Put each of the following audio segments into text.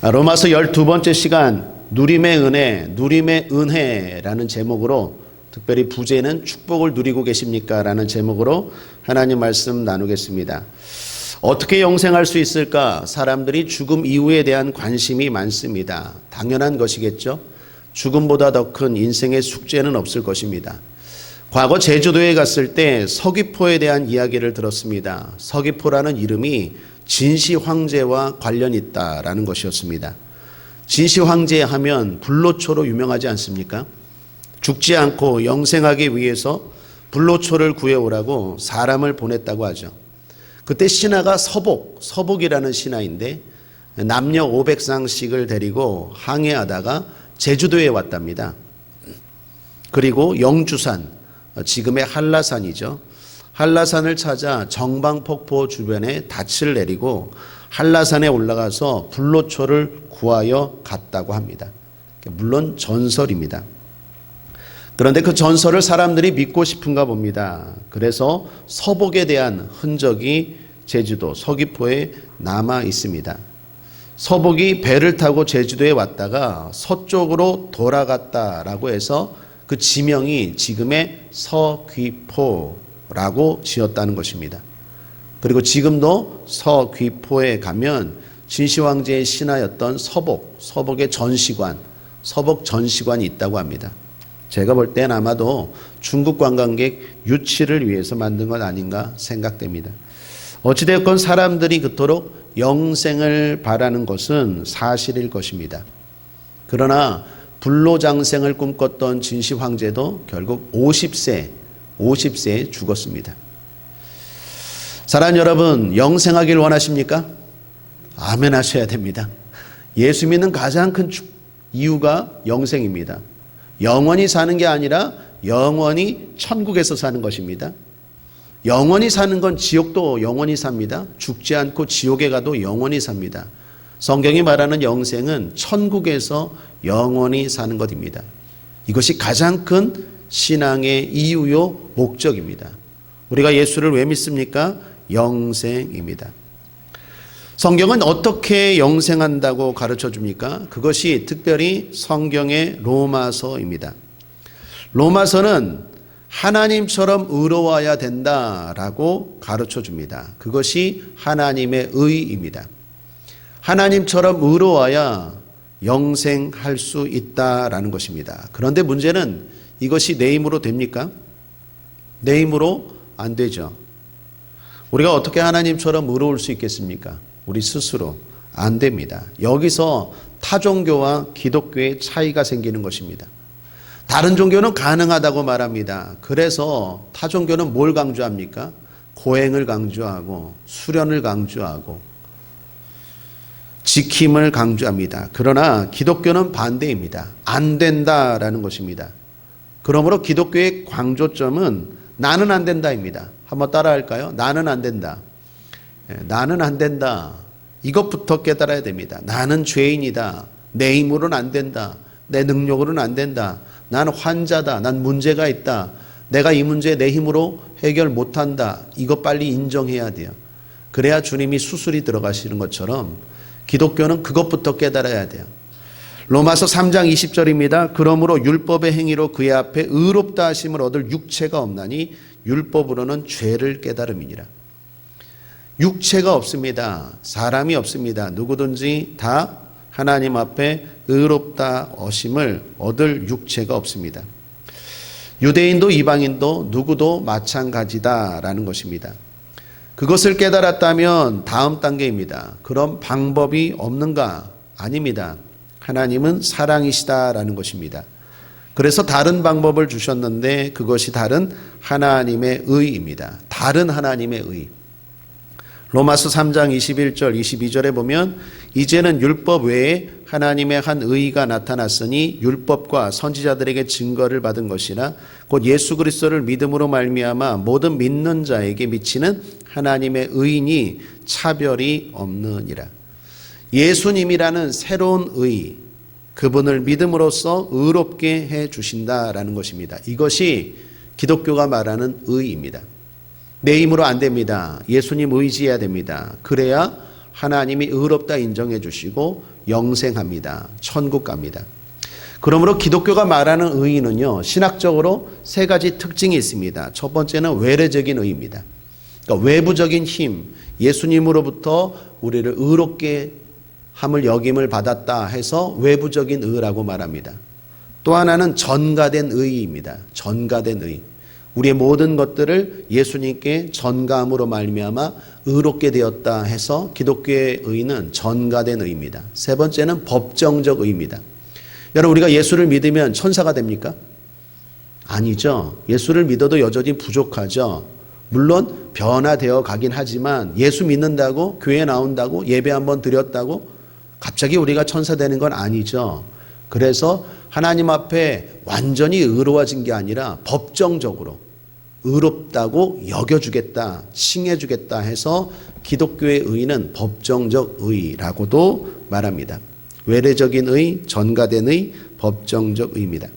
로마서 12번째 시간 누림의 은혜, 누림의 은혜라는 제목으로, 특별히 부제는 축복을 누리고 계십니까? 라는 제목으로 하나님 말씀 나누겠습니다. 어떻게 영생할 수 있을까? 사람들이 죽음 이후에 대한 관심이 많습니다. 당연한 것이겠죠. 죽음보다 더 큰 인생의 숙제는 없을 것입니다. 과거 제주도에 갔을 때 서귀포에 대한 이야기를 들었습니다. 서귀포라는 이름이 진시 황제와 관련이 있다라는 것이었습니다. 진시 황제 하면 불로초로 유명하지 않습니까? 죽지 않고 영생하기 위해서 불로초를 구해오라고 사람을 보냈다고 하죠. 그때 신하가 서복이라는 신하인데 남녀 500쌍씩을 데리고 항해하다가 제주도에 왔답니다. 그리고 영주산, 지금의 한라산이죠. 한라산을 찾아 정방폭포 주변에 닻을 내리고 한라산에 올라가서 불로초를 구하여 갔다고 합니다. 물론 전설입니다. 그런데 그 전설을 사람들이 믿고 싶은가 봅니다. 그래서 서복에 대한 흔적이 제주도 서귀포에 남아 있습니다. 서복이 배를 타고 제주도에 왔다가 서쪽으로 돌아갔다라고 해서 그 지명이 지금의 서귀포라고 지었다는 것입니다. 그리고 지금도 서귀포에 가면 진시황제의 신하였던 서복의 전시관, 서복 전시관이 있다고 합니다. 제가 볼 땐 아마도 중국 관광객 유치를 위해서 만든 것 아닌가 생각됩니다. 어찌되었건 사람들이 그토록 영생을 바라는 것은 사실일 것입니다. 그러나 불로장생을 꿈꿨던 진시 황제도 결국 50세에 죽었습니다. 사랑하는 여러분, 영생하길 원하십니까? 아멘 하셔야 됩니다. 예수 믿는 가장 큰 이유가 영생입니다. 영원히 사는 게 아니라 영원히 천국에서 사는 것입니다. 영원히 사는 건 지옥도 영원히 삽니다. 죽지 않고 지옥에 가도 영원히 삽니다. 성경이 말하는 영생은 천국에서 영원히 사는 것입니다. 이것이 가장 큰 신앙의 이유요 목적입니다. 우리가 예수를 왜 믿습니까? 영생입니다. 성경은 어떻게 영생한다고 가르쳐 줍니까? 그것이 특별히 성경의 로마서입니다. 로마서는 하나님처럼 의로워야 된다라고 가르쳐 줍니다. 그것이 하나님의 의입니다. 하나님처럼 의로워야 영생할 수 있다라는 것입니다. 그런데 문제는 이것이 내 힘으로 됩니까? 내 힘으로 안 되죠. 우리가 어떻게 하나님처럼 의로울 수 있겠습니까? 우리 스스로 안 됩니다. 여기서 타종교와 기독교의 차이가 생기는 것입니다. 다른 종교는 가능하다고 말합니다. 그래서 타종교는 뭘 강조합니까? 고행을 강조하고 수련을 강조하고 지킴을 강조합니다. 그러나 기독교는 반대입니다. 안 된다라는 것입니다. 그러므로 기독교의 강조점은 나는 안 된다입니다. 한번 따라할까요? 나는 안 된다. 나는 안 된다. 이것부터 깨달아야 됩니다. 나는 죄인이다. 내 힘으로는 안 된다. 내 능력으로는 안 된다. 난 환자다. 난 문제가 있다. 내가 이 문제 내 힘으로 해결 못한다. 이거 빨리 인정해야 돼요. 그래야 주님이 수술이 들어가시는 것처럼 기독교는 그것부터 깨달아야 돼요. 로마서 3장 20절입니다. 그러므로 율법의 행위로 그의 앞에 의롭다 하심을 얻을 육체가 없나니 율법으로는 죄를 깨달음이니라. 육체가 없습니다. 사람이 없습니다. 누구든지 다 하나님 앞에 의롭다 하심을 얻을 육체가 없습니다. 유대인도 이방인도 누구도 마찬가지다라는 것입니다. 그것을 깨달았다면 다음 단계입니다. 그럼 방법이 없는가? 아닙니다. 하나님은 사랑이시다라는 것입니다. 그래서 다른 방법을 주셨는데 그것이 다른 하나님의 의입니다. 다른 하나님의 의. 로마서 3장 21절 22절에 보면 이제는 율법 외에 하나님의 한 의가 나타났으니 율법과 선지자들에게 증거를 받은 것이나 곧 예수 그리스도를 믿음으로 말미암아 모든 믿는 자에게 미치는 하나님의 의인이 차별이 없느니라. 예수님이라는 새로운 의, 그분을 믿음으로써 의롭게 해 주신다라는 것입니다. 이것이 기독교가 말하는 의입니다. 내 힘으로 안 됩니다. 예수님 의지해야 됩니다. 그래야 하나님이 의롭다 인정해 주시고 영생합니다. 천국 갑니다. 그러므로 기독교가 말하는 의의는요, 신학적으로 세 가지 특징이 있습니다. 첫 번째는 외래적인 의의입니다. 그러니까 외부적인 힘, 예수님으로부터 우리를 의롭게 함을 여김을 받았다 해서 외부적인 의라고 말합니다. 또 하나는 전가된 의의입니다. 전가된 의의. 우리의 모든 것들을 예수님께 전가함으로 말미암아 의롭게 되었다 해서 기독교의 의의는 전가된 의의입니다. 세 번째는 법정적 의의입니다. 여러분, 우리가 예수를 믿으면 천사가 됩니까? 아니죠. 예수를 믿어도 여전히 부족하죠. 물론 변화되어 가긴 하지만 예수 믿는다고 교회 나온다고 예배 한번 드렸다고 갑자기 우리가 천사 되는 건 아니죠. 그래서 하나님 앞에 완전히 의로워진 게 아니라 법정적으로 의롭다고 여겨주겠다, 칭해주겠다 해서 기독교의 의의는 법정적 의라고도 말합니다. 외래적인 의, 전가된 의, 법정적 의입니다.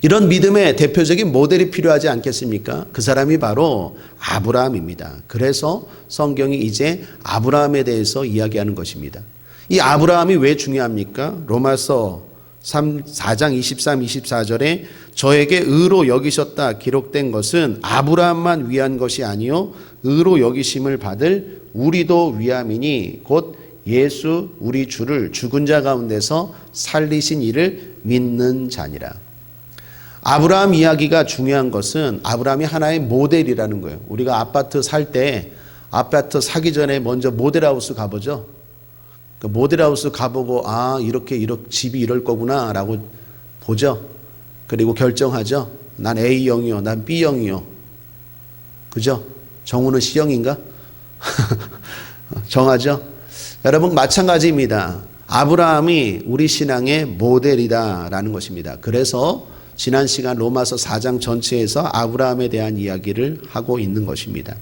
이런 믿음의 대표적인 모델이 필요하지 않겠습니까? 그 사람이 바로 아브라함입니다. 그래서 성경이 이제 아브라함에 대해서 이야기하는 것입니다. 이 아브라함이 왜 중요합니까? 로마서 4장 23, 24절에 저에게 의로 여기셨다 기록된 것은 아브라함만 위한 것이 아니요 의로 여기심을 받을 우리도 위함이니 곧 예수 우리 주를 죽은 자 가운데서 살리신 이를 믿는 자니라. 아브라함 이야기가 중요한 것은 아브라함이 하나의 모델이라는 거예요. 우리가 아파트 살 때 아파트 사기 전에 먼저 모델하우스 가보죠. 그 모델하우스 가보고 이렇게 집이 이럴 거구나 라고 보죠. 그리고 결정하죠. 난 A형이요, 난 B형이요. 그죠? 정우는 C형인가? 정하죠. 여러분, 마찬가지입니다. 아브라함이 우리 신앙의 모델이다라는 것입니다. 그래서 지난 시간 로마서 4장 전체에서 아브라함에 대한 이야기를 하고 있는 것입니다.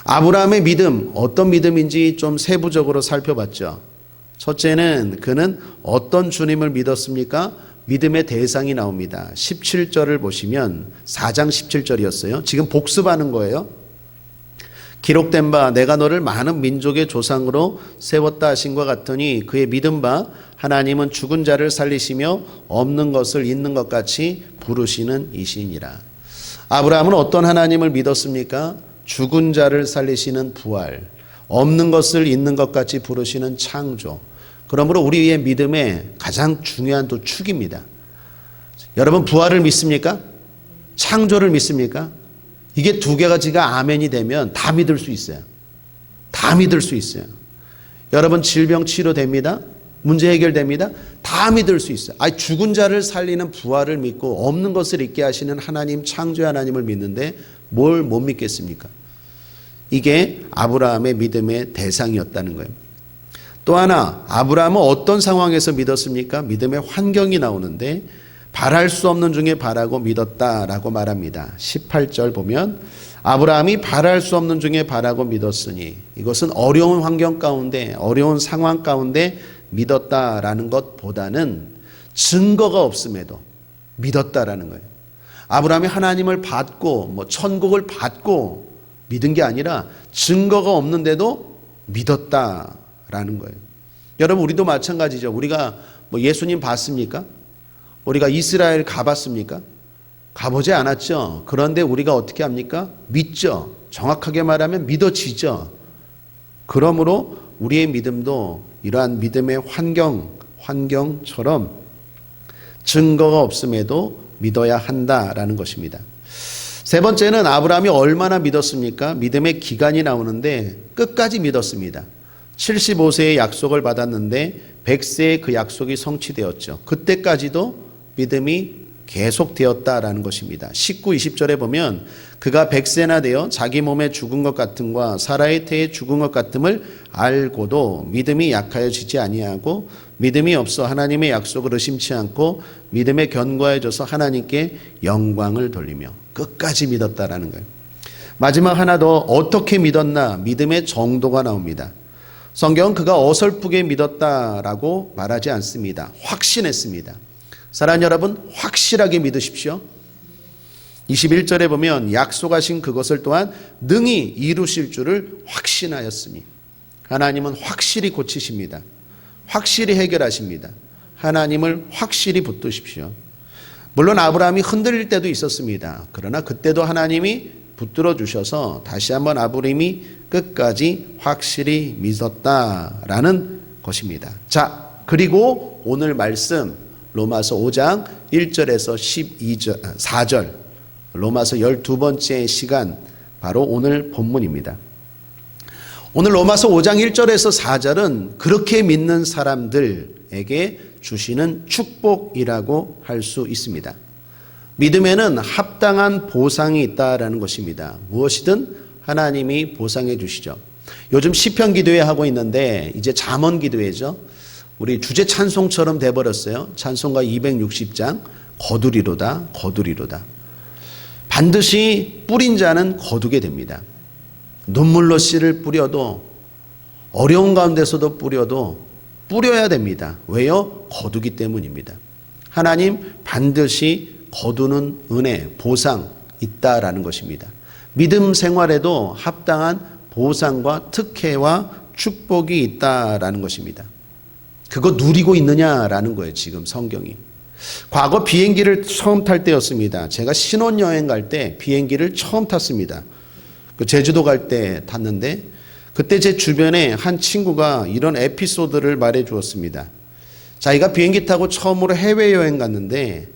아브라함의 믿음, 어떤 믿음인지 좀 세부적으로 살펴봤죠. 첫째는 그는 어떤 주님을 믿었습니까? 믿음의 대상이 나옵니다. 17절을 보시면 4장 17절이었어요. 지금 복습하는 거예요. 기록된 바 내가 너를 많은 민족의 조상으로 세웠다 하신 것 같으니 그의 믿은 바 하나님은 죽은 자를 살리시며 없는 것을 있는 것 같이 부르시는 이시니라. 아브라함은 어떤 하나님을 믿었습니까? 죽은 자를 살리시는 부활, 없는 것을 있는 것 같이 부르시는 창조. 그러므로 우리의 믿음의 가장 중요한 또 축입니다. 여러분, 부활을 믿습니까? 창조를 믿습니까? 이게 두 개가지가 아멘이 되면 다 믿을 수 있어요. 다 믿을 수 있어요. 여러분, 질병 치료됩니다. 문제 해결됩니다. 다 믿을 수 있어요. 죽은 자를 살리는 부활을 믿고 없는 것을 있게 하시는 하나님, 창조의 하나님을 믿는데 뭘 못 믿겠습니까? 이게 아브라함의 믿음의 대상이었다는 거예요. 또 하나, 아브라함은 어떤 상황에서 믿었습니까? 믿음의 환경이 나오는데 바랄 수 없는 중에 바라고 믿었다라고 말합니다. 18절 보면 아브라함이 바랄 수 없는 중에 바라고 믿었으니, 이것은 어려운 환경 가운데 어려운 상황 가운데 믿었다라는 것보다는 증거가 없음에도 믿었다라는 거예요. 아브라함이 하나님을 받고 천국을 받고 믿은 게 아니라 증거가 없는데도 믿었다라는 거예요. 여러분, 우리도 마찬가지죠. 우리가 예수님 봤습니까? 우리가 이스라엘 가봤습니까? 가보지 않았죠. 그런데 우리가 어떻게 합니까? 믿죠. 정확하게 말하면 믿어지죠. 그러므로 우리의 믿음도 이러한 믿음의 환경처럼 증거가 없음에도 믿어야 한다라는 것입니다. 세 번째는 아브라함이 얼마나 믿었습니까? 믿음의 기간이 나오는데 끝까지 믿었습니다. 75세의 약속을 받았는데 100세에 그 약속이 성취되었죠. 그때까지도 믿음이 계속되었다라는 것입니다. 19, 20절에 보면 그가 100세나 되어 자기 몸에 죽은 것 같음과 사라의 태에 죽은 것 같음을 알고도 믿음이 약하여지지 아니하고 믿음이 없어 하나님의 약속을 의심치 않고 믿음에 견고해져서 하나님께 영광을 돌리며 끝까지 믿었다라는 거예요. 마지막 하나 더, 어떻게 믿었나? 믿음의 정도가 나옵니다. 성경은 그가 어설프게 믿었다라고 말하지 않습니다. 확신했습니다. 사랑하는 여러분, 확실하게 믿으십시오. 21절에 보면 약속하신 그것을 또한 능히 이루실 줄을 확신하였으니, 하나님은 확실히 고치십니다. 확실히 해결하십니다. 하나님을 확실히 붙드십시오. 물론 아브라함이 흔들릴 때도 있었습니다. 그러나 그때도 하나님이 붙들어 주셔서 다시 한번 아브라함이 끝까지 확실히 믿었다라는 것입니다. 자, 그리고 오늘 말씀 로마서 5장 1절에서 4절 로마서 12번째 시간 바로 오늘 본문입니다. 오늘 로마서 5장 1절에서 4절은 그렇게 믿는 사람들에게 주시는 축복이라고 할 수 있습니다. 믿음에는 합당한 보상이 있다라는 것입니다. 무엇이든 하나님이 보상해 주시죠. 요즘 시편 기도회 하고 있는데 이제 잠언 기도회죠. 우리 주제 찬송처럼 돼버렸어요. 찬송가 260장 거두리로다 거두리로다. 반드시 뿌린 자는 거두게 됩니다. 눈물로 씨를 뿌려도 어려운 가운데서도 뿌려야 됩니다. 왜요? 거두기 때문입니다. 하나님 반드시 거두는 은혜, 보상 있다라는 것입니다. 믿음 생활에도 합당한 보상과 특혜와 축복이 있다라는 것입니다. 그거 누리고 있느냐라는 거예요. 지금 성경이. 과거 비행기를 처음 탈 때였습니다. 제가 신혼여행 갈 때 비행기를 처음 탔습니다. 제주도 갈 때 탔는데 그때 제 주변에 한 친구가 이런 에피소드를 말해 주었습니다. 자기가 비행기 타고 처음으로 해외여행 갔는데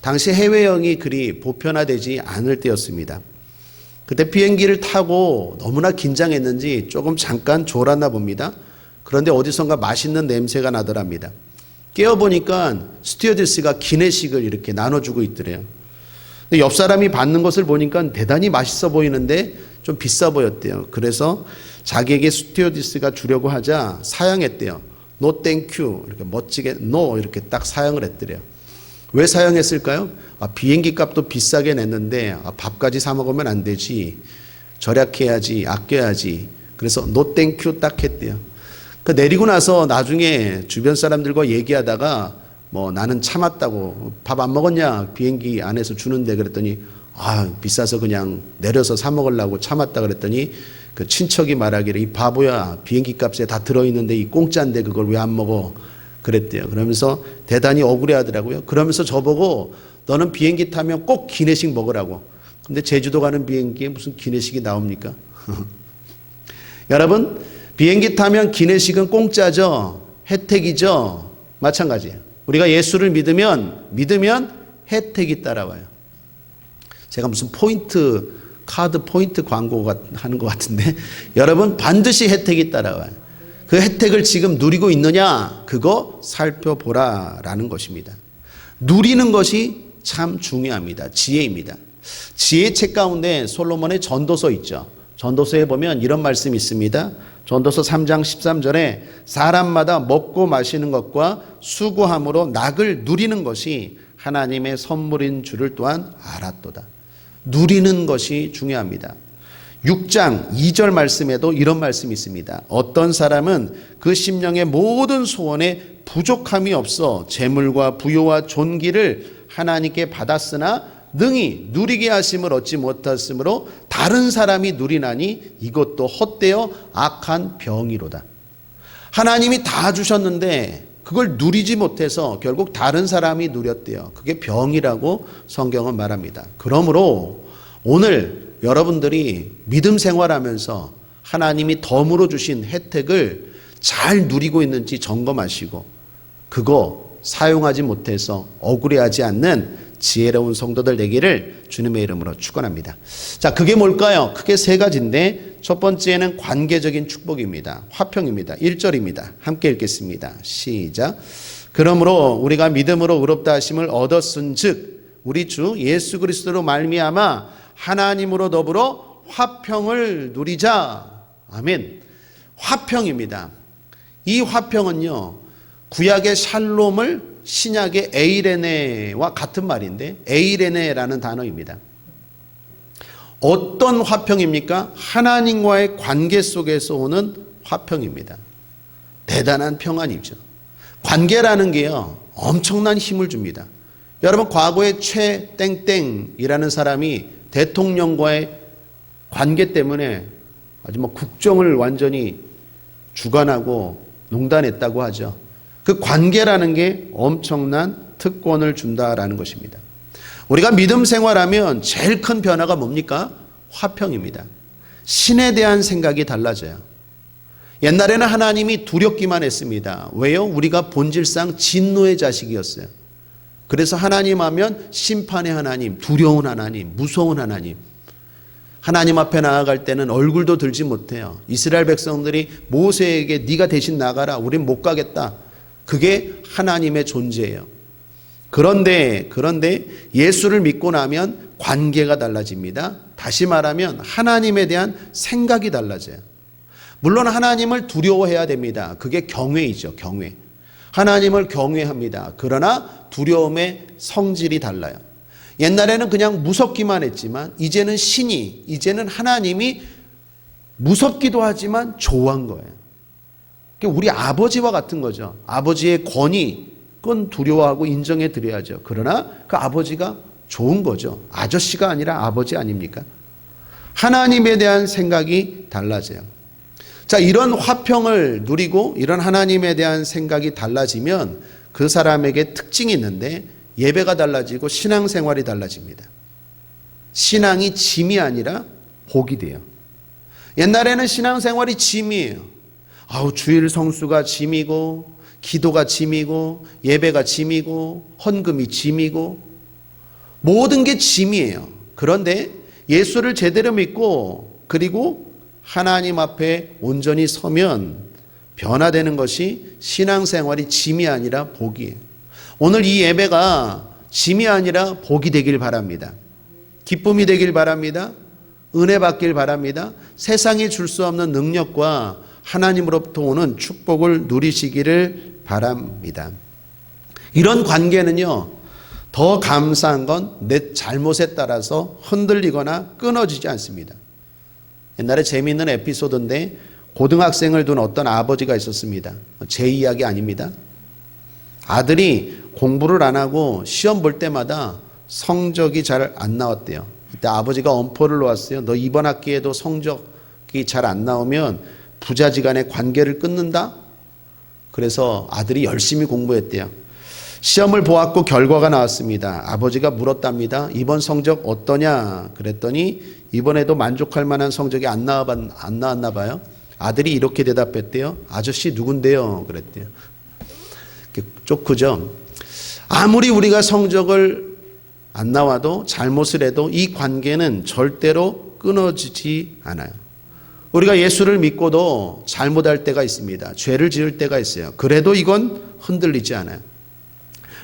당시 해외여행이 그리 보편화되지 않을 때였습니다. 그때 비행기를 타고 너무나 긴장했는지 조금 잠깐 졸았나 봅니다. 그런데 어디선가 맛있는 냄새가 나더랍니다. 깨어보니까 스튜어디스가 기내식을 이렇게 나눠주고 있더래요. 근데 옆 사람이 받는 것을 보니까 대단히 맛있어 보이는데 좀 비싸 보였대요. 그래서 자기에게 스튜어디스가 주려고 하자 사양했대요. No thank you. 이렇게 멋지게 no 이렇게 딱 사양을 했더래요. 왜 사양했을까요? 비행기 값도 비싸게 냈는데 밥까지 사 먹으면 안 되지. 절약해야지, 아껴야지. 그래서 no thank you 딱 했대요. 내리고 나서 나중에 주변 사람들과 얘기하다가 뭐 나는 참았다고 밥 안 먹었냐 비행기 안에서 주는데 그랬더니 비싸서 그냥 내려서 사 먹으려고 참았다 그랬더니 그 친척이 말하기를 이 바보야 비행기 값에 다 들어있는데 이 공짜인데 그걸 왜 안 먹어 그랬대요. 그러면서 대단히 억울해 하더라고요. 그러면서 저보고 너는 비행기 타면 꼭 기내식 먹으라고. 근데 제주도 가는 비행기에 무슨 기내식이 나옵니까? 여러분 비행기 타면 기내식은 공짜죠. 혜택이죠. 마찬가지예요. 우리가 예수를 믿으면 혜택이 따라와요. 제가 무슨 카드 포인트 광고 하는 것 같은데 여러분 반드시 혜택이 따라와요. 그 혜택을 지금 누리고 있느냐 그거 살펴보라라는 것입니다. 누리는 것이 참 중요합니다. 지혜입니다. 지혜책 가운데 솔로몬의 전도서 있죠. 전도서에 보면 이런 말씀이 있습니다. 전도서 3장 13절에 사람마다 먹고 마시는 것과 수고함으로 낙을 누리는 것이 하나님의 선물인 줄을 또한 알았도다. 누리는 것이 중요합니다. 6장 2절 말씀에도 이런 말씀이 있습니다. 어떤 사람은 그 심령의 모든 소원에 부족함이 없어 재물과 부요와 존귀를 하나님께 받았으나 능히 누리게 하심을 얻지 못하였으므로 다른 사람이 누리나니 이것도 헛되어 악한 병이로다. 하나님이 다 주셨는데 그걸 누리지 못해서 결국 다른 사람이 누렸대요. 그게 병이라고 성경은 말합니다. 그러므로 오늘 여러분들이 믿음 생활하면서 하나님이 덤으로 주신 혜택을 잘 누리고 있는지 점검하시고 그거 사용하지 못해서 억울해하지 않는 지혜로운 성도들 되기를 주님의 이름으로 축원합니다. 자, 그게 뭘까요? 크게 세 가지인데 첫 번째는 관계적인 축복입니다. 화평입니다. 1절입니다. 함께 읽겠습니다. 시작. 그러므로 우리가 믿음으로 의롭다 하심을 얻었은즉 우리 주 예수 그리스도로 말미암아 하나님으로 더불어 화평을 누리자. 아멘. 화평입니다. 이 화평은요, 구약의 샬롬을 신약의 에이레네와 같은 말인데 에이레네라는 단어입니다. 어떤 화평입니까? 하나님과의 관계 속에서 오는 화평입니다. 대단한 평안이죠. 관계라는 게요, 엄청난 힘을 줍니다. 여러분, 과거에 최땡땡이라는 사람이 대통령과의 관계 때문에 아주 국정을 완전히 주관하고 농단했다고 하죠. 그 관계라는 게 엄청난 특권을 준다라는 것입니다. 우리가 믿음 생활하면 제일 큰 변화가 뭡니까? 화평입니다. 신에 대한 생각이 달라져요. 옛날에는 하나님이 두렵기만 했습니다. 왜요? 우리가 본질상 진노의 자식이었어요. 그래서 하나님 하면 심판의 하나님, 두려운 하나님, 무서운 하나님. 하나님 앞에 나아갈 때는 얼굴도 들지 못해요. 이스라엘 백성들이 모세에게 네가 대신 나가라. 우린 못 가겠다. 그게 하나님의 존재예요. 그런데 예수를 믿고 나면 관계가 달라집니다. 다시 말하면 하나님에 대한 생각이 달라져요. 물론 하나님을 두려워해야 됩니다. 그게 경외이죠. 경외. 하나님을 경외합니다. 그러나 두려움의 성질이 달라요. 옛날에는 그냥 무섭기만 했지만 이제는 하나님이 무섭기도 하지만 좋아한 거예요. 우리 아버지와 같은 거죠. 아버지의 권위는 두려워하고 인정해 드려야죠. 그러나 그 아버지가 좋은 거죠. 아저씨가 아니라 아버지 아닙니까? 하나님에 대한 생각이 달라져요. 자, 이런 화평을 누리고 이런 하나님에 대한 생각이 달라지면 그 사람에게 특징이 있는데 예배가 달라지고 신앙생활이 달라집니다. 신앙이 짐이 아니라 복이 돼요. 옛날에는 신앙생활이 짐이에요. 주일 성수가 짐이고 기도가 짐이고 예배가 짐이고 헌금이 짐이고 모든 게 짐이에요. 그런데 예수를 제대로 믿고 그리고 하나님 앞에 온전히 서면 변화되는 것이 신앙생활이 짐이 아니라 복이에요. 오늘 이 예배가 짐이 아니라 복이 되길 바랍니다. 기쁨이 되길 바랍니다. 은혜 받길 바랍니다. 세상이 줄 수 없는 능력과 하나님으로부터 오는 축복을 누리시기를 바랍니다. 이런 관계는요, 더 감사한 건 내 잘못에 따라서 흔들리거나 끊어지지 않습니다. 옛날에 재미있는 에피소드인데 고등학생을 둔 어떤 아버지가 있었습니다. 제 이야기 아닙니다. 아들이 공부를 안 하고 시험 볼 때마다 성적이 잘 안 나왔대요. 그때 아버지가 엄포를 놓았어요. 너 이번 학기에도 성적이 잘 안 나오면 부자지간의 관계를 끊는다. 그래서 아들이 열심히 공부했대요. 시험을 보았고 결과가 나왔습니다. 아버지가 물었답니다. 이번 성적 어떠냐? 그랬더니 이번에도 만족할 만한 성적이 안 나왔나 봐요. 아들이 이렇게 대답했대요. 아저씨 누군데요? 그랬대요. 쪼크죠. 아무리 우리가 성적을 안 나와도 잘못을 해도 이 관계는 절대로 끊어지지 않아요. 우리가 예수를 믿고도 잘못할 때가 있습니다. 죄를 지을 때가 있어요. 그래도 이건 흔들리지 않아요.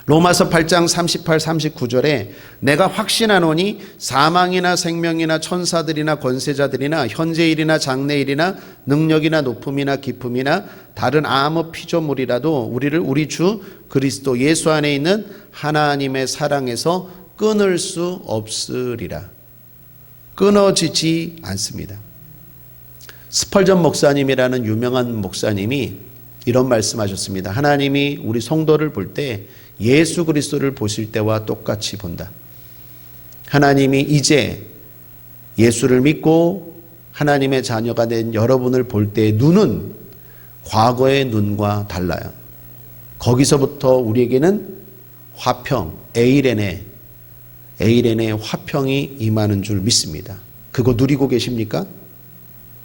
로마서 8장 38, 39절에 내가 확신하노니 사망이나 생명이나 천사들이나 권세자들이나 현재일이나 장래일이나 능력이나 높음이나 깊음이나 다른 아무 피조물이라도 우리를 우리 주 그리스도 예수 안에 있는 하나님의 사랑에서 끊을 수 없으리라. 끊어지지 않습니다. 스펄전 목사님이라는 유명한 목사님이 이런 말씀하셨습니다. 하나님이 우리 성도를 볼 때 예수 그리스도를 보실 때와 똑같이 본다. 하나님이 이제 예수를 믿고 하나님의 자녀가 된 여러분을 볼 때의 눈은 과거의 눈과 달라요. 거기서부터 우리에게는 화평, 에이렌의 화평이 임하는 줄 믿습니다. 그거 누리고 계십니까?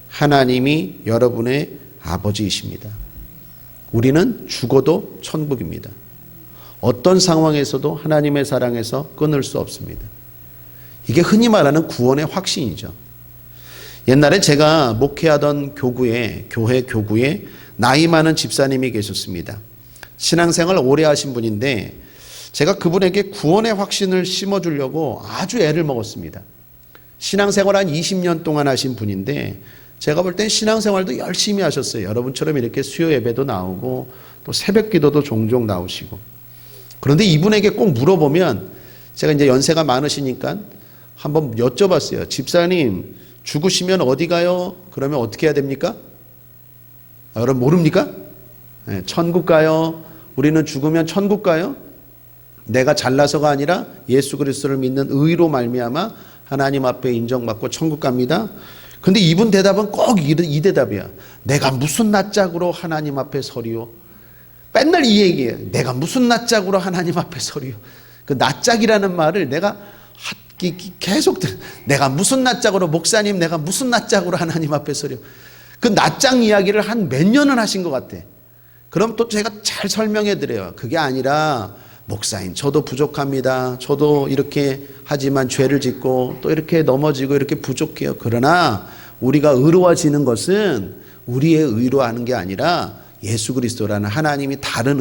하나님이 여러분의 아버지이십니다. 우리는 죽어도 천국입니다. 어떤 상황에서도 하나님의 사랑에서 끊을 수 없습니다. 이게 흔히 말하는 구원의 확신이죠. 옛날에 제가 목회하던 교회 교구에 나이 많은 집사님이 계셨습니다. 신앙생활 오래 하신 분인데 제가 그분에게 구원의 확신을 심어주려고 아주 애를 먹었습니다. 신앙생활 한 20년 동안 하신 분인데 제가 볼 땐 신앙생활도 열심히 하셨어요. 여러분처럼 이렇게 수요 예배도 나오고 또 새벽 기도도 종종 나오시고. 그런데 이분에게 꼭 물어보면 제가 이제 연세가 많으시니까 한번 여쭤봤어요. 집사님 죽으시면 어디 가요? 그러면 어떻게 해야 됩니까? 여러분 모릅니까? 네, 천국 가요. 우리는 죽으면 천국 가요. 내가 잘나서가 아니라 예수 그리스도를 믿는 의로 말미암아 하나님 앞에 인정받고 천국 갑니다. 근데 이분 대답은 꼭 이 대답이야. 내가 무슨 낯짝으로 하나님 앞에 서리요? 맨날 이 얘기예요. 내가 무슨 낯짝으로 하나님 앞에 서리요. 그 낯짝이라는 말을 내가 계속 내가 무슨 낯짝으로 목사님 내가 무슨 낯짝으로 하나님 앞에 서리요. 그 낯짝 이야기를 한 몇 년은 하신 것 같아. 그럼 또 제가 잘 설명해 드려요. 그게 아니라 목사님 저도 부족합니다. 저도 이렇게 하지만 죄를 짓고 또 이렇게 넘어지고 이렇게 부족해요. 그러나 우리가 의로워지는 것은 우리의 의로 하는 게 아니라 예수 그리스도라는 하나님이 다른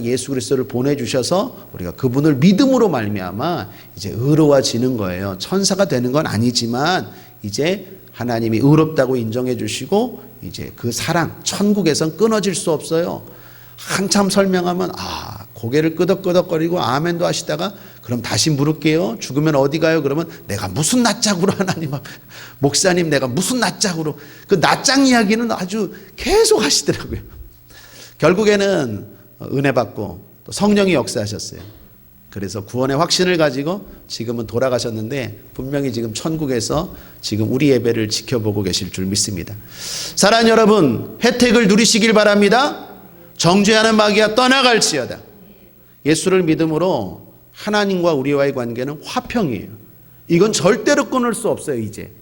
예수 그리스도를 보내주셔서 우리가 그분을 믿음으로 말미암아 이제 의로워지는 거예요. 천사가 되는 건 아니지만 이제 하나님이 의롭다고 인정해 주시고 이제 그 사랑 천국에선 끊어질 수 없어요. 한참 설명하면 고개를 끄덕끄덕거리고 아멘도 하시다가 그럼 다시 물을게요. 죽으면 어디 가요? 그러면 내가 무슨 낯짝으로 하나님 앞에 목사님 내가 무슨 낯짝으로 그 낯짝 이야기는 아주 계속 하시더라고요. 결국에는 은혜 받고 또 성령이 역사하셨어요. 그래서 구원의 확신을 가지고 지금은 돌아가셨는데 분명히 지금 천국에서 지금 우리 예배를 지켜보고 계실 줄 믿습니다. 사랑하는 여러분, 혜택을 누리시길 바랍니다. 정죄하는 마귀가 떠나갈지어다. 예수를 믿음으로 하나님과 우리와의 관계는 화평이에요. 이건 절대로 끊을 수 없어요, 이제.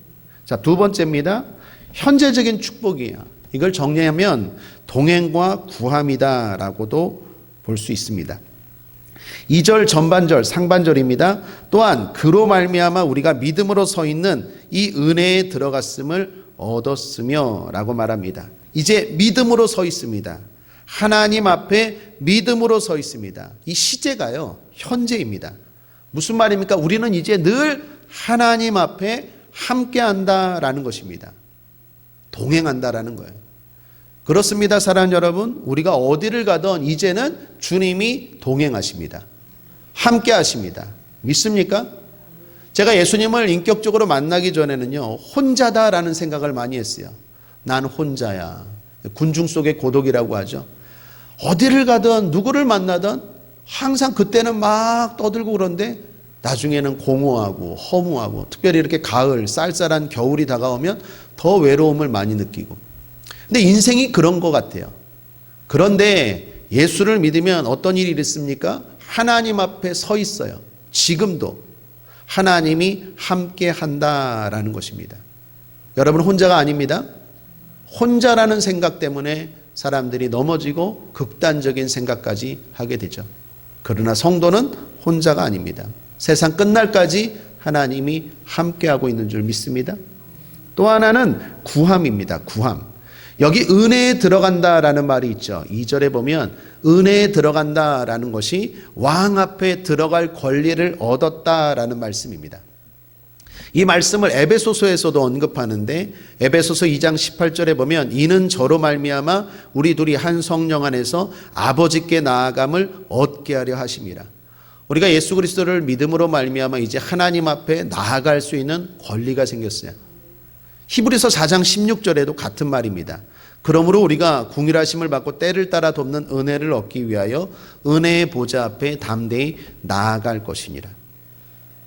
자, 두 번째입니다. 현재적인 축복이에요. 이걸 정리하면 동행과 구함이다라고도 볼 수 있습니다. 2절 전반절 상반절입니다. 또한 그로 말미암아 우리가 믿음으로 서 있는 이 은혜에 들어갔음을 얻었으며 라고 말합니다. 이제 믿음으로 서 있습니다. 하나님 앞에 믿음으로 서 있습니다. 이 시제가요 현재입니다. 무슨 말입니까? 우리는 이제 늘 하나님 앞에 함께한다라는 것입니다. 동행한다라는 거예요. 그렇습니다. 사랑하는 여러분, 우리가 어디를 가든 이제는 주님이 동행하십니다. 함께 하십니다. 믿습니까? 제가 예수님을 인격적으로 만나기 전에는요 혼자다라는 생각을 많이 했어요. 난 혼자야. 군중 속의 고독이라고 하죠. 어디를 가든 누구를 만나든 항상 그때는 막 떠들고 그런데 나중에는 공허하고 허무하고 특별히 이렇게 가을 쌀쌀한 겨울이 다가오면 더 외로움을 많이 느끼고, 근데 인생이 그런 것 같아요. 그런데 예수를 믿으면 어떤 일이 있습니까? 하나님 앞에 서 있어요. 지금도 하나님이 함께 한다라는 것입니다. 여러분 혼자가 아닙니다. 혼자라는 생각 때문에 사람들이 넘어지고 극단적인 생각까지 하게 되죠. 그러나 성도는 혼자가 아닙니다. 세상 끝날까지 하나님이 함께하고 있는 줄 믿습니다. 또 하나는 구함입니다. 구함. 여기 은혜에 들어간다라는 말이 있죠. 2절에 보면 은혜에 들어간다라는 것이 왕 앞에 들어갈 권리를 얻었다라는 말씀입니다. 이 말씀을 에베소서에서도 언급하는데 에베소서 2장 18절에 보면 이는 저로 말미암아 우리 둘이 한 성령 안에서 아버지께 나아감을 얻게 하려 하심이라. 우리가 예수 그리스도를 믿음으로 말미암아 이제 하나님 앞에 나아갈 수 있는 권리가 생겼어요. 히브리서 4장 16절에도 같은 말입니다. 그러므로 우리가 궁일하심을 받고 때를 따라 돕는 은혜를 얻기 위하여 은혜의 보좌 앞에 담대히 나아갈 것이니라.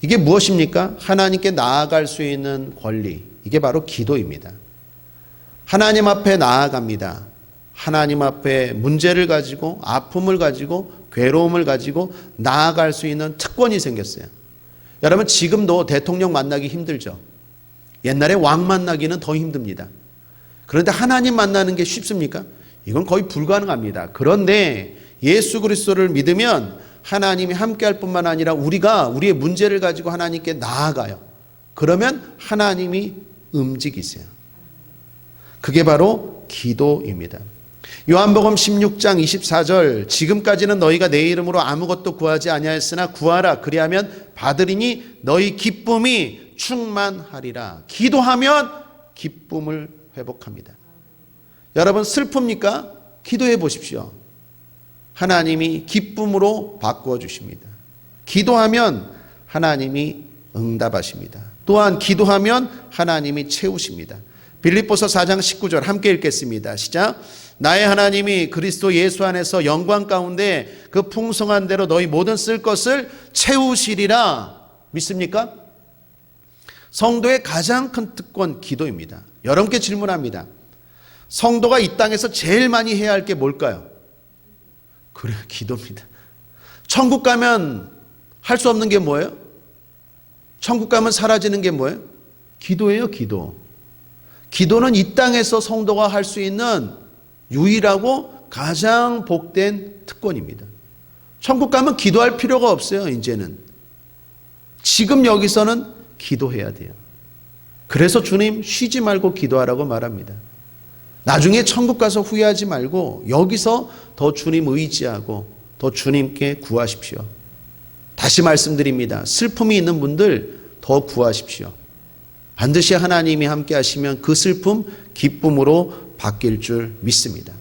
이게 무엇입니까? 하나님께 나아갈 수 있는 권리. 이게 바로 기도입니다. 하나님 앞에 나아갑니다. 하나님 앞에 문제를 가지고 아픔을 가지고 괴로움을 가지고 나아갈 수 있는 특권이 생겼어요. 여러분 지금도 대통령 만나기 힘들죠. 옛날에 왕 만나기는 더 힘듭니다. 그런데 하나님 만나는 게 쉽습니까? 이건 거의 불가능합니다. 그런데 예수 그리스도를 믿으면 하나님이 함께할 뿐만 아니라 우리가 우리의 문제를 가지고 하나님께 나아가요. 그러면 하나님이 움직이세요. 그게 바로 기도입니다. 요한복음 16장 24절 지금까지는 너희가 내 이름으로 아무것도 구하지 아니하였으나 구하라 그리하면 받으리니 너희 기쁨이 충만하리라. 기도하면 기쁨을 회복합니다. 여러분 슬픕니까? 기도해 보십시오. 하나님이 기쁨으로 바꾸어 주십니다. 기도하면 하나님이 응답하십니다. 또한 기도하면 하나님이 채우십니다. 빌립보서 4장 19절 함께 읽겠습니다. 시작. 나의 하나님이 그리스도 예수 안에서 영광 가운데 그 풍성한 대로 너희 모든 쓸 것을 채우시리라. 믿습니까? 성도의 가장 큰 특권 기도입니다. 여러분께 질문합니다. 성도가 이 땅에서 제일 많이 해야 할 게 뭘까요? 그래, 기도입니다. 천국 가면 할 수 없는 게 뭐예요? 천국 가면 사라지는 게 뭐예요? 기도예요, 기도. 기도는 이 땅에서 성도가 할 수 있는 유일하고 가장 복된 특권입니다. 천국 가면 기도할 필요가 없어요, 이제는. 지금 여기서는 기도해야 돼요. 그래서 주님 쉬지 말고 기도하라고 말합니다. 나중에 천국 가서 후회하지 말고 여기서 더 주님 의지하고 더 주님께 구하십시오. 다시 말씀드립니다. 슬픔이 있는 분들 더 구하십시오. 반드시 하나님이 함께 하시면 그 슬픔 기쁨으로 바뀔 줄 믿습니다.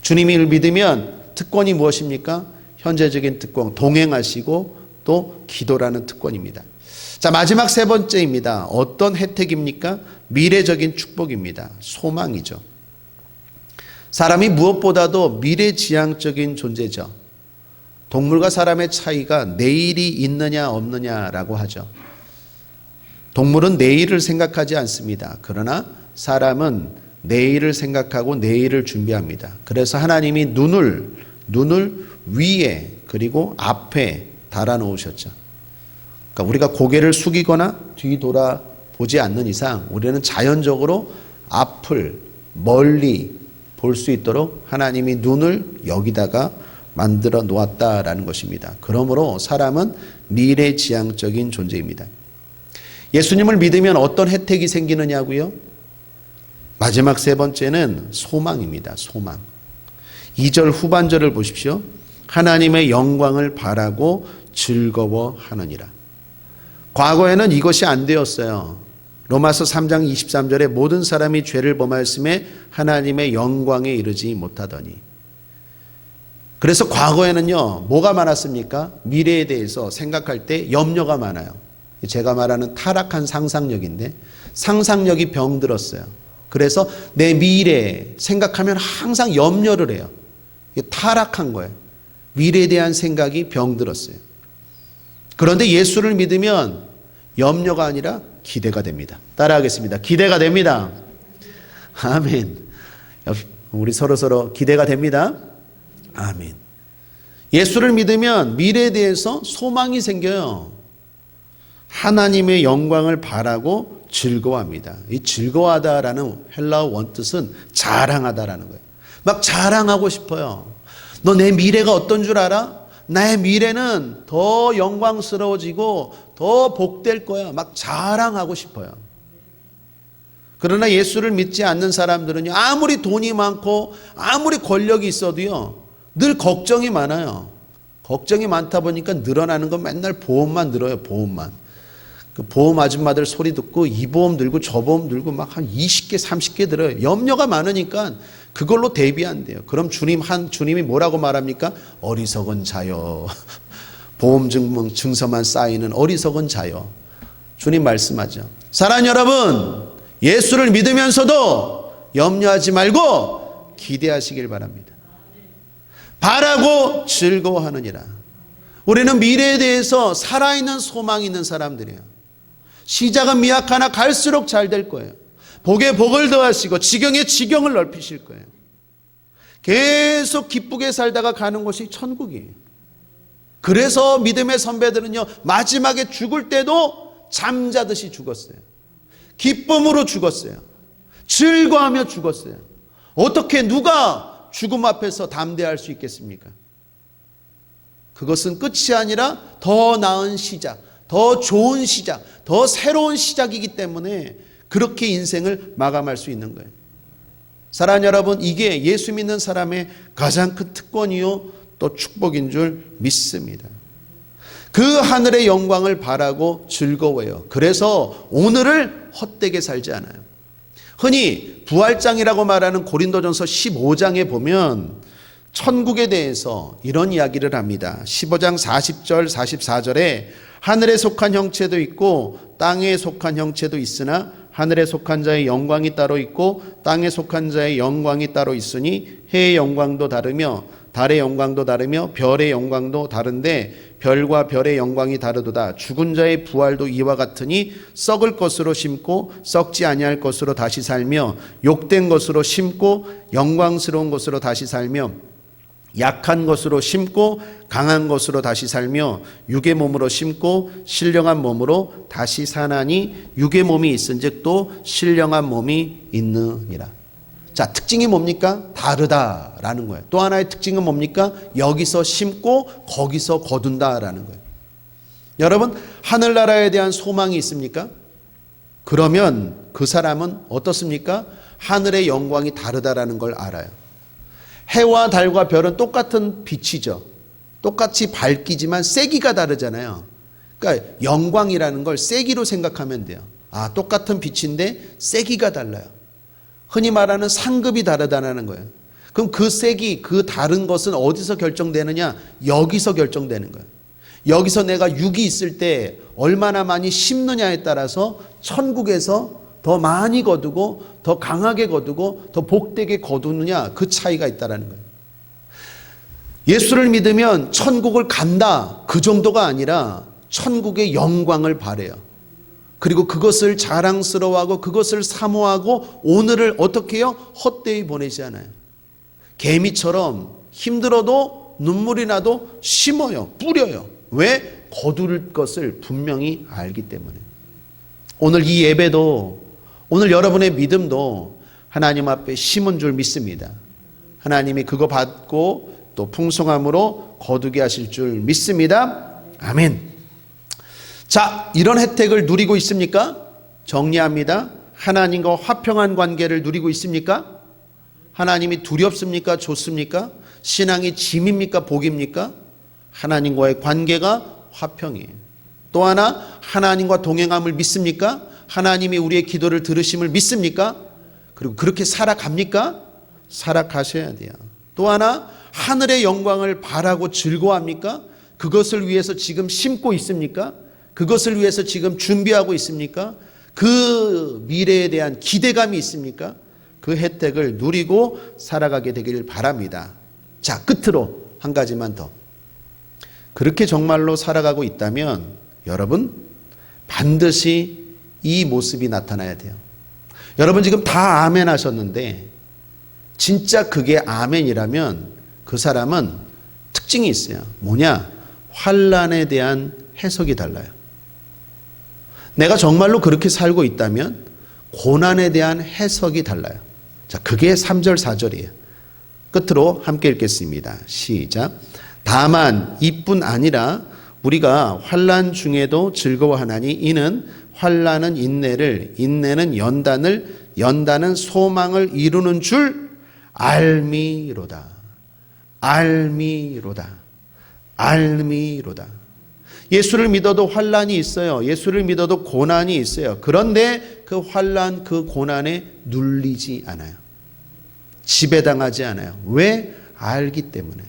주님을 믿으면 특권이 무엇입니까? 현재적인 특권, 동행하시고 또 기도라는 특권입니다. 자, 마지막 세 번째입니다. 어떤 혜택입니까? 미래적인 축복입니다. 소망이죠. 사람이 무엇보다도 미래지향적인 존재죠. 동물과 사람의 차이가 내일이 있느냐 없느냐라고 하죠. 동물은 내일을 생각하지 않습니다. 그러나 사람은 내일을 생각하고 내일을 준비합니다. 그래서 하나님이 눈을 위에 그리고 앞에 달아 놓으셨죠. 그러니까 우리가 고개를 숙이거나 뒤돌아 보지 않는 이상 우리는 자연적으로 앞을 멀리 볼 수 있도록 하나님이 눈을 여기다가 만들어 놓았다라는 것입니다. 그러므로 사람은 미래지향적인 존재입니다. 예수님을 믿으면 어떤 혜택이 생기느냐고요? 마지막 세 번째는 소망입니다. 소망. 2절 후반절을 보십시오. 하나님의 영광을 바라고 즐거워하느니라. 과거에는 이것이 안 되었어요. 로마서 3장 23절에 모든 사람이 죄를 범하였음에 하나님의 영광에 이르지 못하더니. 그래서 과거에는요, 뭐가 많았습니까? 미래에 대해서 생각할 때 염려가 많아요. 제가 말하는 타락한 상상력인데 상상력이 병들었어요. 그래서 내 미래 생각하면 항상 염려를 해요. 이게 타락한 거예요. 미래에 대한 생각이 병들었어요. 그런데 예수를 믿으면 염려가 아니라 기대가 됩니다. 따라하겠습니다. 기대가 됩니다. 아멘. 우리 서로 기대가 됩니다. 아멘. 예수를 믿으면 미래에 대해서 소망이 생겨요. 하나님의 영광을 바라고 즐거워합니다. 이 즐거워하다라는 헬라어 원뜻은 자랑하다라는 거예요. 막 자랑하고 싶어요. 너 내 미래가 어떤 줄 알아? 나의 미래는 더 영광스러워지고 더 복될 거야. 막 자랑하고 싶어요. 그러나 예수를 믿지 않는 사람들은요, 아무리 돈이 많고 아무리 권력이 있어도요, 늘 걱정이 많아요. 걱정이 많다 보니까 늘어나는 건 맨날 보험만 들어요. 보험만. 그 보험 아줌마들 소리 듣고 이 보험 들고 저 보험 들고 막 한 20개 30개 들어요. 염려가 많으니까 그걸로 대비한대요. 그럼 주님이 뭐라고 말합니까? 어리석은 자여. 보험 증서만 쌓이는 어리석은 자여. 주님 말씀하죠. 사랑하는 여러분, 예수를 믿으면서도 염려하지 말고 기대하시길 바랍니다. 바라고 즐거워하느니라. 우리는 미래에 대해서 살아있는 소망이 있는 사람들이에요. 시작은 미약하나 갈수록 잘 될 거예요. 복에 복을 더하시고 지경에 지경을 넓히실 거예요. 계속 기쁘게 살다가 가는 곳이 천국이에요. 그래서 믿음의 선배들은요, 마지막에 죽을 때도 잠자듯이 죽었어요. 기쁨으로 죽었어요. 즐거워하며 죽었어요. 어떻게 누가 죽음 앞에서 담대할 수 있겠습니까? 그것은 끝이 아니라 더 나은 시작, 더 좋은 시작, 더 새로운 시작이기 때문에 그렇게 인생을 마감할 수 있는 거예요. 사랑하는 여러분, 이게 예수 믿는 사람의 가장 큰 특권이요 또 축복인 줄 믿습니다. 그 하늘의 영광을 바라고 즐거워해요. 그래서 오늘을 헛되게 살지 않아요. 흔히 부활장이라고 말하는 고린도전서 15장에 보면 천국에 대해서 이런 이야기를 합니다. 15장 40절 44절에 하늘에 속한 형체도 있고 땅에 속한 형체도 있으나 하늘에 속한 자의 영광이 따로 있고 땅에 속한 자의 영광이 따로 있으니 해의 영광도 다르며 달의 영광도 다르며 별의 영광도 다른데 별과 별의 영광이 다르도다. 죽은 자의 부활도 이와 같으니 썩을 것으로 심고 썩지 아니할 것으로 다시 살며 욕된 것으로 심고 영광스러운 것으로 다시 살며 약한 것으로 심고 강한 것으로 다시 살며 육의 몸으로 심고 신령한 몸으로 다시 사나니 육의 몸이 있은즉 또 신령한 몸이 있느니라. 자, 특징이 뭡니까? 다르다라는 거예요. 또 하나의 특징은 뭡니까? 여기서 심고 거기서 거둔다라는 거예요. 여러분, 하늘나라에 대한 소망이 있습니까? 그러면 그 사람은 어떻습니까? 하늘의 영광이 다르다라는 걸 알아요. 해와 달과 별은 똑같은 빛이죠. 똑같이 밝기지만 세기가 다르잖아요. 그러니까 영광이라는 걸 세기로 생각하면 돼요. 아, 똑같은 빛인데 세기가 달라요. 흔히 말하는 상급이 다르다는 거예요. 그럼 그 세기, 그 다른 것은 어디서 결정되느냐? 여기서 결정되는 거예요. 여기서 내가 육이 있을 때 얼마나 많이 심느냐에 따라서 천국에서 더 많이 거두고 더 강하게 거두고 더 복되게 거두느냐, 그 차이가 있다는 거예요. 예수를 믿으면 천국을 간다, 그 정도가 아니라 천국의 영광을 바래요. 그리고 그것을 자랑스러워하고 그것을 사모하고 오늘을 어떻게 해요? 헛되이 보내지 않아요. 개미처럼 힘들어도 눈물이 나도 심어요. 뿌려요. 왜? 거둘 것을 분명히 알기 때문에. 오늘 이 예배도, 오늘 여러분의 믿음도 하나님 앞에 심은 줄 믿습니다. 하나님이 그거 받고 또 풍성함으로 거두게 하실 줄 믿습니다. 아멘. 자, 이런 혜택을 누리고 있습니까? 정리합니다. 하나님과 화평한 관계를 누리고 있습니까? 하나님이 두렵습니까? 좋습니까? 신앙이 짐입니까? 복입니까? 하나님과의 관계가 화평이에요. 또 하나, 하나님과 동행함을 믿습니까? 하나님이 우리의 기도를 들으심을 믿습니까? 그리고 그렇게 살아갑니까? 살아가셔야 돼요. 또 하나, 하늘의 영광을 바라고 즐거워합니까? 그것을 위해서 지금 심고 있습니까? 그것을 위해서 지금 준비하고 있습니까? 그 미래에 대한 기대감이 있습니까? 그 혜택을 누리고 살아가게 되기를 바랍니다. 자, 끝으로 한 가지만 더. 그렇게 정말로 살아가고 있다면 여러분 반드시 이 모습이 나타나야 돼요. 여러분 지금 다 아멘 하셨는데 진짜 그게 아멘이라면 그 사람은 특징이 있어요. 뭐냐? 환난에 대한 해석이 달라요. 내가 정말로 그렇게 살고 있다면 고난에 대한 해석이 달라요. 자, 그게 3절 4절이에요. 끝으로 함께 읽겠습니다. 시작. 다만 이뿐 아니라 우리가 환난 중에도 즐거워하나니 이는 환난은 인내를, 인내는 연단을, 연단은 소망을 이루는 줄 알미로다. 알미로다. 알미로다. 예수를 믿어도 환난이 있어요. 예수를 믿어도 고난이 있어요. 그런데 그 환난, 그 고난에 눌리지 않아요. 지배당하지 않아요. 왜? 알기 때문에.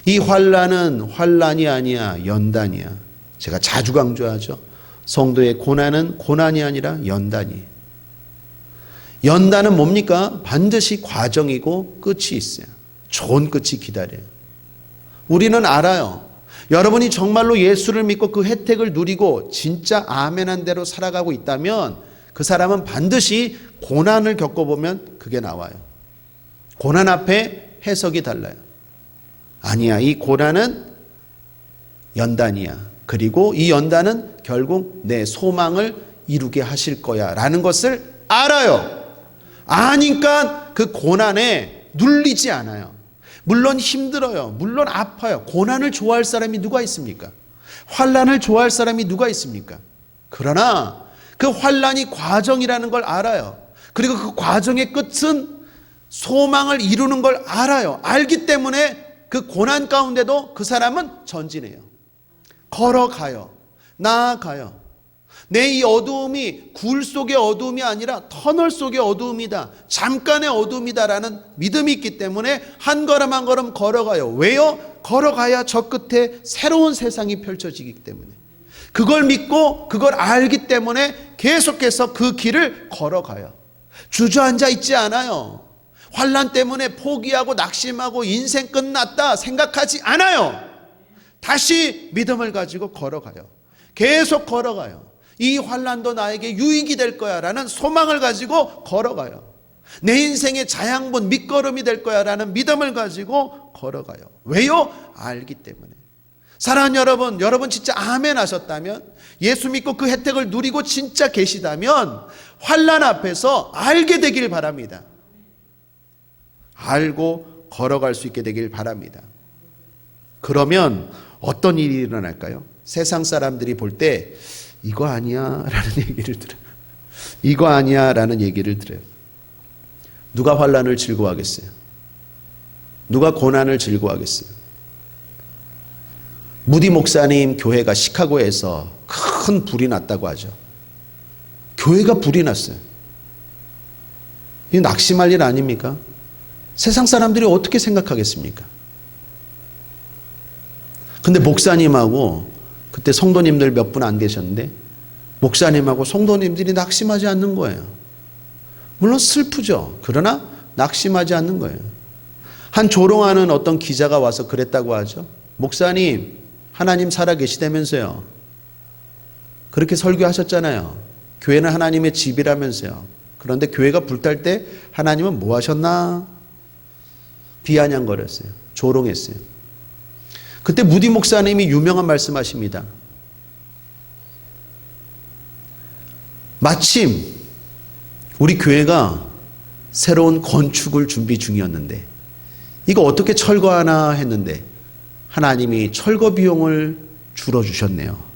이 환난은 환난이 아니야, 연단이야. 제가 자주 강조하죠. 성도의 고난은 고난이 아니라 연단이에요. 연단은 뭡니까? 반드시 과정이고 끝이 있어요. 좋은 끝이 기다려요. 우리는 알아요. 여러분이 정말로 예수를 믿고 그 혜택을 누리고 진짜 아멘한 대로 살아가고 있다면 그 사람은 반드시 고난을 겪어보면 그게 나와요. 고난 앞에 해석이 달라요. 아니야, 이 고난은 연단이야. 그리고 이 연단은 결국 내 소망을 이루게 하실 거야 라는 것을 알아요. 아니까 그 고난에 눌리지 않아요. 물론 힘들어요. 물론 아파요. 고난을 좋아할 사람이 누가 있습니까? 환난을 좋아할 사람이 누가 있습니까? 그러나 그 환난이 과정이라는 걸 알아요. 그리고 그 과정의 끝은 소망을 이루는 걸 알아요. 알기 때문에 그 고난 가운데도 그 사람은 전진해요. 걸어가요. 나아가요. 내 이 어두움이 굴 속의 어두움이 아니라 터널 속의 어두움이다. 잠깐의 어두움이다라는 믿음이 있기 때문에 한 걸음 한 걸음 걸어가요. 왜요? 걸어가야 저 끝에 새로운 세상이 펼쳐지기 때문에. 그걸 믿고 그걸 알기 때문에 계속해서 그 길을 걸어가요. 주저앉아 있지 않아요. 환난 때문에 포기하고 낙심하고 인생 끝났다 생각하지 않아요. 다시 믿음을 가지고 걸어가요. 계속 걸어가요. 이 환난도 나에게 유익이 될 거야 라는 소망을 가지고 걸어가요. 내 인생의 자양분 밑거름이 될 거야 라는 믿음을 가지고 걸어가요. 왜요? 알기 때문에. 사랑하는 여러분, 여러분 진짜 아멘 하셨다면, 예수 믿고 그 혜택을 누리고 진짜 계시다면 환난 앞에서 알게 되길 바랍니다. 알고 걸어갈 수 있게 되길 바랍니다. 그러면 어떤 일이 일어날까요? 세상 사람들이 볼 때 이거 아니야 라는 얘기를 들어요. 이거 아니야 라는 얘기를 들어요. 누가 환난을 즐거워하겠어요? 누가 고난을 즐거워하겠어요? 무디 목사님 교회가 시카고에서 큰 불이 났다고 하죠. 교회가 불이 났어요. 이거 낙심할 일 아닙니까? 세상 사람들이 어떻게 생각하겠습니까? 근데 목사님하고 그때 성도님들 몇 분 안 계셨는데 목사님하고 성도님들이 낙심하지 않는 거예요. 물론 슬프죠. 그러나 낙심하지 않는 거예요. 한 조롱하는 어떤 기자가 와서 그랬다고 하죠. 목사님, 하나님 살아 계시다면서요. 그렇게 설교하셨잖아요. 교회는 하나님의 집이라면서요. 그런데 교회가 불탈 때 하나님은 뭐 하셨나? 비아냥거렸어요. 조롱했어요. 그때 무디 목사님이 유명한 말씀하십니다. 마침 우리 교회가 새로운 건축을 준비 중이었는데 이거 어떻게 철거하나 했는데 하나님이 철거 비용을 줄여주셨네요.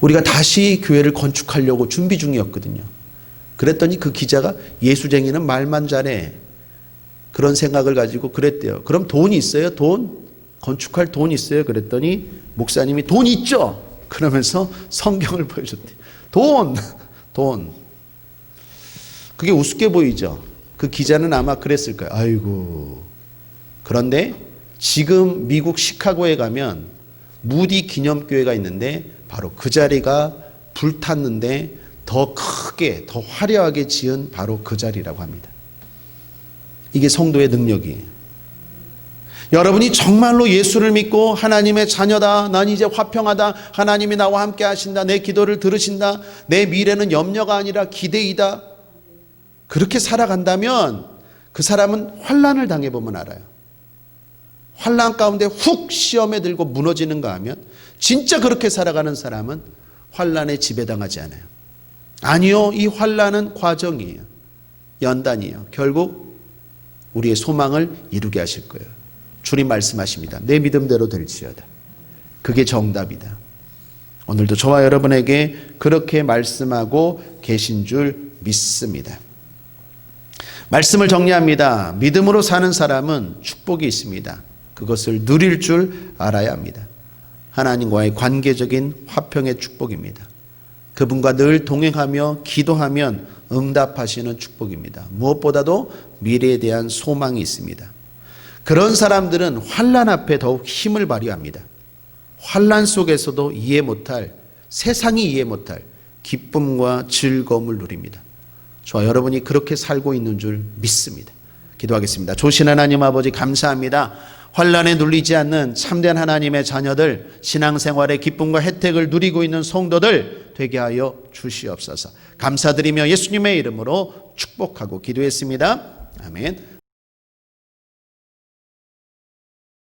우리가 다시 교회를 건축하려고 준비 중이었거든요. 그랬더니 그 기자가 예수쟁이는 말만 잘해. 그런 생각을 가지고 그랬대요. 그럼 돈 있어요? 돈? 건축할 돈 있어요? 그랬더니 목사님이 돈 있죠? 그러면서 성경을 보여줬대요. 돈. 그게 우습게 보이죠? 그 기자는 아마 그랬을 거예요. 아이고. 그런데 지금 미국 시카고에 가면 무디 기념교회가 있는데 바로 그 자리가 불탔는데 더 크게, 더 화려하게 지은 바로 그 자리라고 합니다. 이게 성도의 능력이에요. 여러분이 정말로 예수를 믿고 하나님의 자녀다, 난 이제 화평하다, 하나님이 나와 함께 하신다, 내 기도를 들으신다, 내 미래는 염려가 아니라 기대이다, 그렇게 살아간다면 그 사람은 환난을 당해보면 알아요. 환난 가운데 훅 시험에 들고 무너지는가 하면 진짜 그렇게 살아가는 사람은 환난에 지배당하지 않아요. 아니요, 이 환난은 과정이에요. 연단이에요. 결국 우리의 소망을 이루게 하실 거예요. 주님 말씀하십니다. 내 믿음대로 될지어다. 그게 정답이다. 오늘도 저와 여러분에게 그렇게 말씀하고 계신 줄 믿습니다. 말씀을 정리합니다. 믿음으로 사는 사람은 축복이 있습니다. 그것을 누릴 줄 알아야 합니다. 하나님과의 관계적인 화평의 축복입니다. 그분과 늘 동행하며 기도하면 응답하시는 축복입니다. 무엇보다도 미래에 대한 소망이 있습니다. 그런 사람들은 환난 앞에 더욱 힘을 발휘합니다. 환난 속에서도 이해 못할, 세상이 이해 못할 기쁨과 즐거움을 누립니다. 저와 여러분이 그렇게 살고 있는 줄 믿습니다. 기도하겠습니다. 조신 하나님 아버지 감사합니다. 환난에 눌리지 않는 참된 하나님의 자녀들, 신앙생활의 기쁨과 혜택을 누리고 있는 성도들 되게 하여 주시옵소서. 감사드리며 예수님의 이름으로 축복하고 기도했습니다. 아멘.